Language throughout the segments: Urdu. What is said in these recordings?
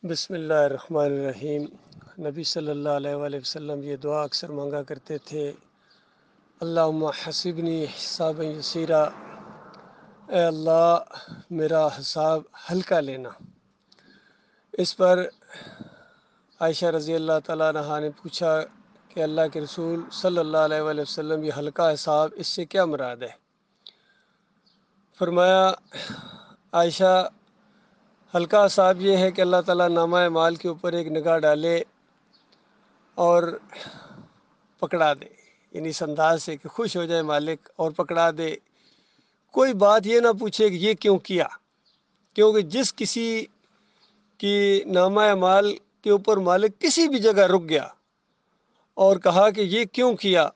بسم اللہ الرحمن الرحیم۔ نبی صلی اللہ علیہ وآلہ وسلم یہ دعا اکثر مانگا کرتے تھے، اللہم حسبنی حسابا یسیرا، اے اللہ میرا حساب ہلکا لینا۔ اس پر عائشہ رضی اللہ تعالیٰ عنہا نے پوچھا کہ اللہ کے رسول صلی اللہ علیہ وآلہ وسلم یہ ہلکا حساب اس سے کیا مراد ہے؟ فرمایا عائشہ ہلکا حساب یہ ہے کہ اللہ تعالیٰ نامہ اعمال کے اوپر ایک نگاہ ڈالے اور پکڑا دے، یعنی اس انداز سے کہ خوش ہو جائے مالک اور پکڑا دے، کوئی بات یہ نہ پوچھے کہ یہ کیوں کیا، کیونکہ جس کسی کی نامہ اعمال کے اوپر مالک کسی بھی جگہ رک گیا اور کہا کہ یہ کیوں کیا،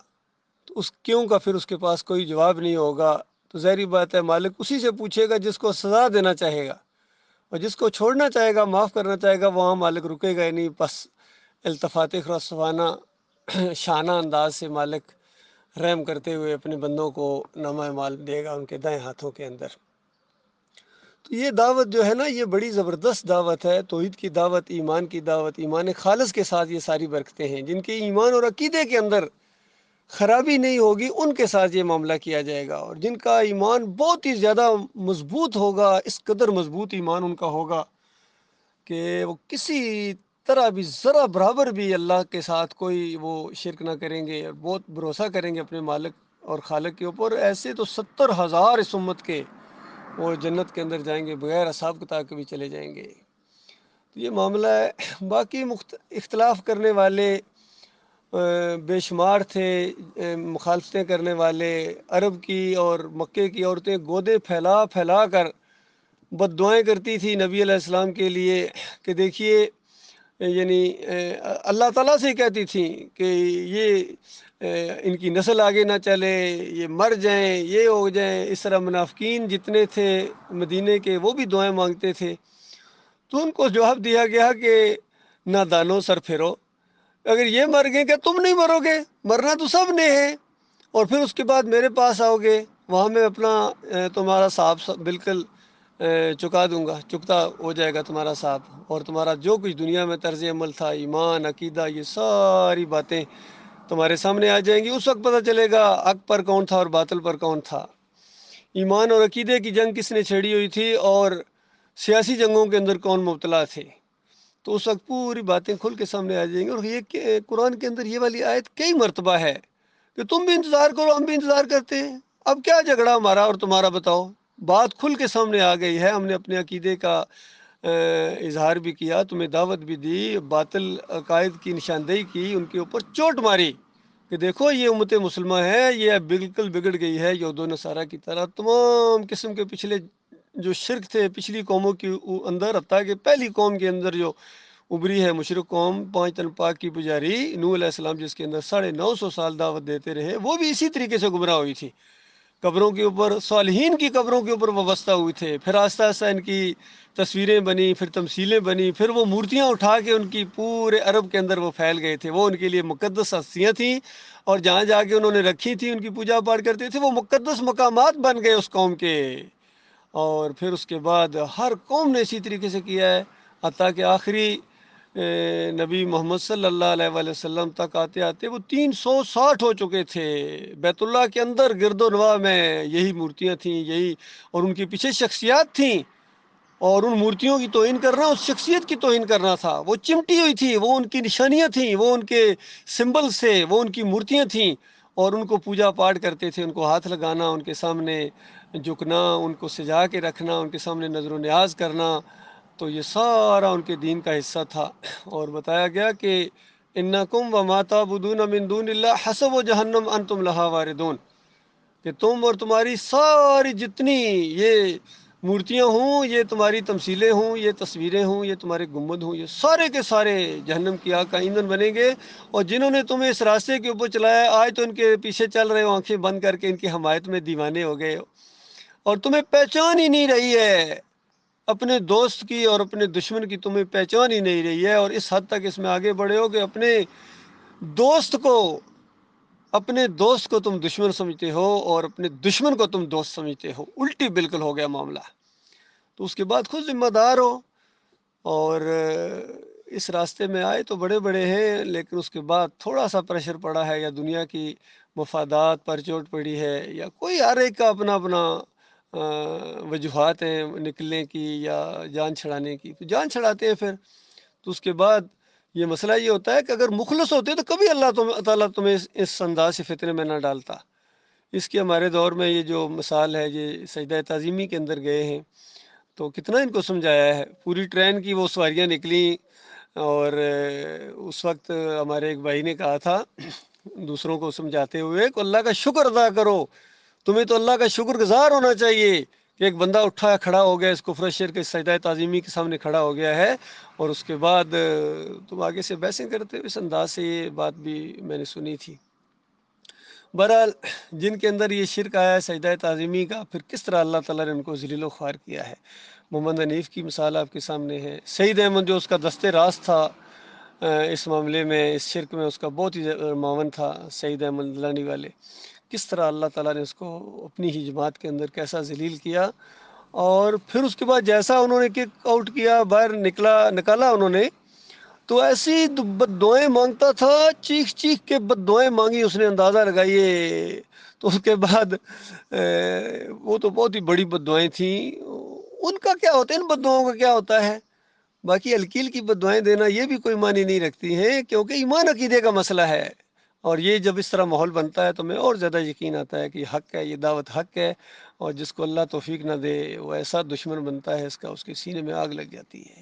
تو اس کیوں کا پھر اس کے پاس کوئی جواب نہیں ہوگا، تو ظاہری بات ہے مالک اسی سے پوچھے گا جس کو سزا دینا چاہے گا، اور جس کو چھوڑنا چاہے گا، معاف کرنا چاہے گا، وہاں مالک رکے گا ہی نہیں۔ بس التفات خراسوانہ شانہ انداز سے مالک رحم کرتے ہوئے اپنے بندوں کو نامہ اعمال دے گا ان کے دائیں ہاتھوں کے اندر۔ تو یہ دعوت جو ہے نا، یہ بڑی زبردست دعوت ہے، توحید کی دعوت، ایمان کی دعوت، ایمان خالص کے ساتھ یہ ساری برکتیں ہیں۔ جن کے ایمان اور عقیدے کے اندر خرابی نہیں ہوگی ان کے ساتھ یہ معاملہ کیا جائے گا، اور جن کا ایمان بہت ہی زیادہ مضبوط ہوگا، اس قدر مضبوط ایمان ان کا ہوگا کہ وہ کسی طرح بھی ذرا برابر بھی اللہ کے ساتھ کوئی وہ شرک نہ کریں گے، اور بہت بھروسہ کریں گے اپنے مالک اور خالق کے اوپر۔ ایسے تو 70,000 اس امت کے وہ جنت کے اندر جائیں گے، بغیر حساب کتاب کے بھی چلے جائیں گے۔ تو یہ معاملہ ہے۔ باقی اختلاف کرنے والے بے شمار تھے، مخالفتیں کرنے والے، عرب کی اور مکے کی عورتیں گودے پھیلا پھیلا کر بد دعائیں کرتی تھی نبی علیہ السلام کے لیے کہ دیکھیے، یعنی اللہ تعالیٰ سے کہتی تھیں کہ یہ ان کی نسل آگے نہ چلے، یہ مر جائیں، یہ ہو جائیں۔ اس طرح منافقین جتنے تھے مدینے کے وہ بھی دعائیں مانگتے تھے۔ تو ان کو جواب دیا گیا کہ نادانو سر پھیرو، اگر یہ مر گئے کہ تم نہیں مرو گے، مرنا تو سب نے ہے، اور پھر اس کے بعد میرے پاس آؤ گے، وہاں میں اپنا تمہارا حساب بالکل چکا دوں گا، چکتا ہو جائے گا تمہارا حساب، اور تمہارا جو کچھ دنیا میں طرز عمل تھا، ایمان، عقیدہ، یہ ساری باتیں تمہارے سامنے آ جائیں گی۔ اس وقت پتہ چلے گا حق پر کون تھا اور باطل پر کون تھا، ایمان اور عقیدے کی جنگ کس نے چھیڑی ہوئی تھی اور سیاسی جنگوں کے اندر کون مبتلا تھے۔ تو اس وقت پوری باتیں کھل کے سامنے آ جائیں گی۔ اور یہ قرآن کے اندر یہ والی آیت کئی مرتبہ ہے کہ تم بھی انتظار کرو، ہم بھی انتظار کرتے ہیں، اب کیا جھگڑا ہمارا اور تمہارا، بتاؤ۔ بات کھل کے سامنے آ گئی ہے، ہم نے اپنے عقیدے کا اظہار بھی کیا، تمہیں دعوت بھی دی، باطل عقائد کی نشاندہی کی، ان کے اوپر چوٹ ماری کہ دیکھو یہ امت مسلمہ ہے، یہ بالکل بگڑ گئی ہے یہود و نصارہ کی طرح۔ تمام قسم کے پچھلے جو شرک تھے پچھلی قوموں کے اندر، حتیٰ کہ پہلی قوم کے اندر جو ابری ہے مشرک قوم، 5 تن پاک کی پجاری نوح علیہ السلام، جس کے اندر 950 سال دعوت دیتے رہے، وہ بھی اسی طریقے سے گمراہ ہوئی تھی۔ قبروں کے اوپر، صالحین کی قبروں کے اوپر وابستہ ہوئے تھے، پھر آہستہ آہستہ ان کی تصویریں بنی، پھر تمثیلیں بنی، پھر وہ مورتیاں اٹھا کے ان کی پورے عرب کے اندر وہ پھیل گئے تھے۔ وہ ان کے لیے مقدس ہستیاں تھیں، اور جہاں جا کے انہوں نے رکھی تھی، ان کی پوجا پاٹ کرتے تھے، وہ مقدس مقامات بن گئے اس قوم کے۔ اور پھر اس کے بعد ہر قوم نے اسی طریقے سے کیا ہے، حتیٰ کہ آخری نبی محمد صلی اللہ علیہ وآلہ وسلم تک آتے آتے وہ 360 ہو چکے تھے۔ بیت اللہ کے اندر گرد و نواح میں یہی مورتیاں تھیں، یہی، اور ان کے پیچھے شخصیات تھیں، اور ان مورتیوں کی توہین کرنا اس شخصیت کی توہین کرنا تھا۔ وہ چمٹی ہوئی تھی، وہ ان کی نشانیاں تھیں، وہ ان کے سمبلز تھے، وہ ان کی مورتیاں تھیں، اور ان کو پوجا پاٹ کرتے تھے، ان کو ہاتھ لگانا، ان کے سامنے جھکنا، ان کو سجا کے رکھنا، ان کے سامنے نظر و نیاز کرنا، تو یہ سارا ان کے دین کا حصہ تھا۔ اور بتایا گیا کہ انکم وما تعبدون من دون اللہ حسب جہنم انتم لہا واردون، کہ تم اور تمہاری ساری جتنی یہ مورتیاں ہوں، یہ تمہاری تمثیلیں ہوں، یہ تصویریں ہوں، یہ تمہارے گنبد ہوں، یہ سارے کے سارے جہنم کی آگ کا ایندھن بنیں گے۔ اور جنہوں نے تمہیں اس راستے کے اوپر چلایا، آج تو ان کے پیچھے چل رہے ہو آنکھیں بند کر کے، ان کی حمایت میں دیوانے ہو گئے ہو، اور تمہیں پہچان ہی نہیں رہی ہے اپنے دوست کی، اور اپنے دشمن کی تمہیں پہچان ہی نہیں رہی ہے۔ اور اس حد تک اس میں آگے بڑھے ہو کہ اپنے دوست کو تم دشمن سمجھتے ہو، اور اپنے دشمن کو تم دوست سمجھتے ہو۔ الٹی بالکل ہو گیا معاملہ۔ تو اس کے بعد خود ذمہ دار ہو، اور اس راستے میں آئے تو بڑے بڑے ہیں، لیکن اس کے بعد تھوڑا سا پریشر پڑا ہے، یا دنیا کی مفادات پر چوٹ پڑی ہے، یا کوئی ہر ایک کا اپنا اپنا وجوہات ہیں نکلنے کی یا جان چھڑانے کی، تو جان چھڑاتے ہیں پھر. تو اس کے بعد یہ مسئلہ یہ ہوتا ہے کہ اگر مخلص ہوتے تو کبھی اللہ تعالیٰ تمہیں اس انداز سے فتنے میں نہ ڈالتا. اس کے ہمارے دور میں یہ جو مثال ہے، یہ سجدہ تعظیمی کے اندر گئے ہیں تو کتنا ان کو سمجھایا ہے. پوری ٹرین کی وہ سواریاں نکلیں، اور اس وقت ہمارے ایک بھائی نے کہا تھا دوسروں کو سمجھاتے ہوئے کہ اللہ کا شکر ادا کرو، تمہیں تو اللہ کا شکر گزار ہونا چاہیے کہ ایک بندہ اٹھا کھڑا ہو گیا، اس کفر و شرک کے سجدہ تعظیمی کے سامنے کھڑا ہو گیا ہے، اور اس کے بعد تم آگے سے بحثیں کرتے ہو. اس انداز سے یہ بات بھی میں نے سنی تھی. بہرحال جن کے اندر یہ شرک آیا ہے سجدہ تعظیمی کا، پھر کس طرح اللہ تعالیٰ نے ان کو ذلیل و خوار کیا ہے. محمد حنیف کی مثال آپ کے سامنے ہے. سعید احمد جو اس کا دست راست تھا اس معاملے میں، اس شرک میں، اس کا بہت ہی معاون تھا، سعید احمد لانی والے. کس طرح اللہ تعالیٰ نے اس کو اپنی ہی جماعت کے اندر کیسا ذلیل کیا. اور پھر اس کے بعد جیسا انہوں نے کک آؤٹ کیا، باہر نکالا انہوں نے، تو ایسی بد دعائیں مانگتا تھا، چیخ چیخ کے بد دعائیں مانگی اس نے، اندازہ لگائیے. تو اس کے بعد وہ تو بہت ہی بڑی بد دعائیں تھیں. ان کا کیا ہوتا ہے، ان بد دعاؤں کا کیا ہوتا ہے؟ باقی الکیل کی بد دعائیں دینا یہ بھی کوئی معنی نہیں رکھتی ہیں، کیونکہ ایمان عقیدے کا مسئلہ ہے. اور یہ جب اس طرح ماحول بنتا ہے تو میں اور زیادہ یقین آتا ہے کہ یہ حق ہے، یہ دعوت حق ہے. اور جس کو اللہ توفیق نہ دے وہ ایسا دشمن بنتا ہے اس کا، اس کے سینے میں آگ لگ جاتی ہے.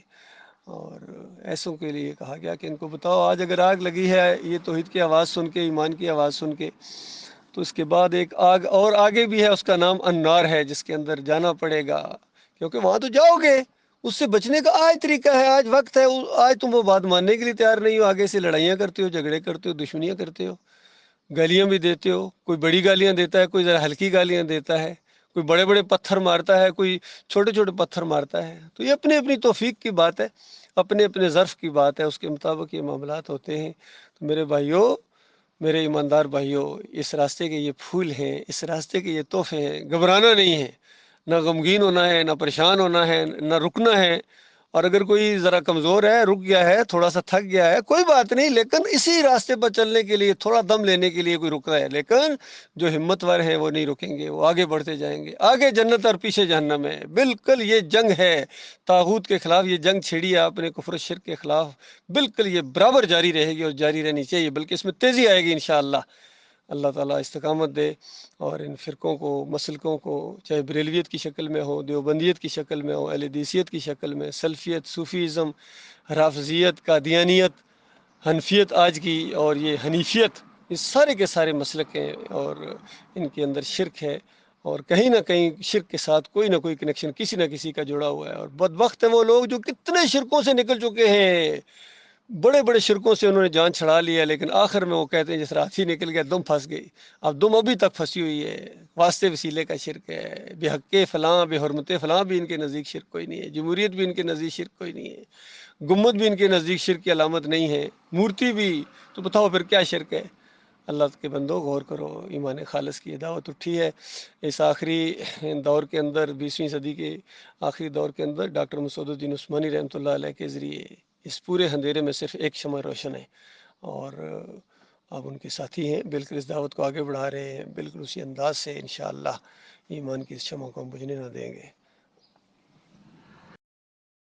اور ایسوں کے لیے کہا گیا کہ ان کو بتاؤ آج اگر آگ لگی ہے یہ توحید کی آواز سن کے، ایمان کی آواز سن کے، تو اس کے بعد ایک آگ اور آگے بھی ہے، اس کا نام النار ہے، جس کے اندر جانا پڑے گا. کیونکہ وہاں تو جاؤ گے، اس سے بچنے کا آج طریقہ ہے، آج وقت ہے. آج تم وہ بات ماننے کے لیے تیار نہیں ہو، آگے سے لڑائیاں کرتے ہو، جھگڑے کرتے ہو، دشمنیاں کرتے ہو، گالیاں بھی دیتے ہو. کوئی بڑی گالیاں دیتا ہے، کوئی ذرا ہلکی گالیاں دیتا ہے، کوئی بڑے بڑے پتھر مارتا ہے، کوئی چھوٹے چھوٹے پتھر مارتا ہے. تو یہ اپنی اپنی توفیق کی بات ہے، اپنے اپنے ظرف کی بات ہے، اس کے مطابق یہ معاملات ہوتے ہیں. تو میرے بھائیوں، میرے ایماندار بھائیوں، اس راستے کے یہ پھول ہیں، اس راستے کے یہ تحفے ہیں. گھبرانا نہیں ہے، نہ غمگین ہونا ہے، نہ پریشان ہونا ہے، نہ رکنا ہے. اور اگر کوئی ذرا کمزور ہے، رک گیا ہے، تھوڑا سا تھک گیا ہے، کوئی بات نہیں، لیکن اسی راستے پر چلنے کے لیے تھوڑا دم لینے کے لیے کوئی رک رہا ہے. لیکن جو ہمت ور ہیں وہ نہیں رکیں گے، وہ آگے بڑھتے جائیں گے. آگے جنت اور پیچھے جہنم ہے. بالکل یہ جنگ ہے طاغوت کے خلاف، یہ جنگ چھیڑی ہے آپ نے کفر و شرک کے خلاف. بالکل یہ برابر جاری رہے گی اور جاری رہنی چاہیے، بلکہ اس میں تیزی آئے گی انشاءاللہ. اللہ تعالیٰ استقامت دے، اور ان فرقوں کو، مسلکوں کو، چاہے بریلویت کی شکل میں ہو، دیوبندیت کی شکل میں ہو، اہل حدیثیت کی شکل میں، سلفیت، صوفیزم، رافضیت، قادیانیت، حنفیت آج کی، اور یہ حنیفیت، یہ سارے کے سارے مسلک ہیں، اور ان کے اندر شرک ہے. اور کہیں نہ کہیں شرک کے ساتھ کوئی نہ کوئی کنیکشن کسی نہ کسی کا جڑا ہوا ہے. اور بدبخت ہیں وہ لوگ جو کتنے شرکوں سے نکل چکے ہیں، بڑے بڑے شرکوں سے انہوں نے جان چھڑا لیا، لیکن آخر میں وہ کہتے ہیں جس ہاتھی نکل گیا دم پھنس گئی. اب دم ابھی تک پھنسی ہوئی ہے. واسطے وسیلے کا شرک ہے، بے حق فلاں، بے حرمت فلاں بھی ان کے نزدیک شرک کوئی نہیں ہے. جمہوریت بھی ان کے نزدیک شرک کوئی نہیں ہے. گنبد بھی ان کے نزدیک شرک کی علامت نہیں ہے. مورتی بھی. تو بتاؤ پھر کیا شرک ہے؟ اللہ کے بندو غور کرو، ایمان خالص کی دعوت اٹھی ہے. اس آخری دور کے اندر، 20ویں صدی کے آخری دور کے اندر، ڈاکٹر مسعود الدین عثمانی رحمۃ اللہ علیہ کے ذریعے اس پورے اندھیرے میں صرف ایک شمع روشن ہے، اور آپ ان کے ساتھی ہیں. بالکل اس دعوت کو آگے بڑھا رہے ہیں، بالکل اسی انداز سے انشاءاللہ ایمان کی اس شمع کو ہم بجھنے نہ دیں گے.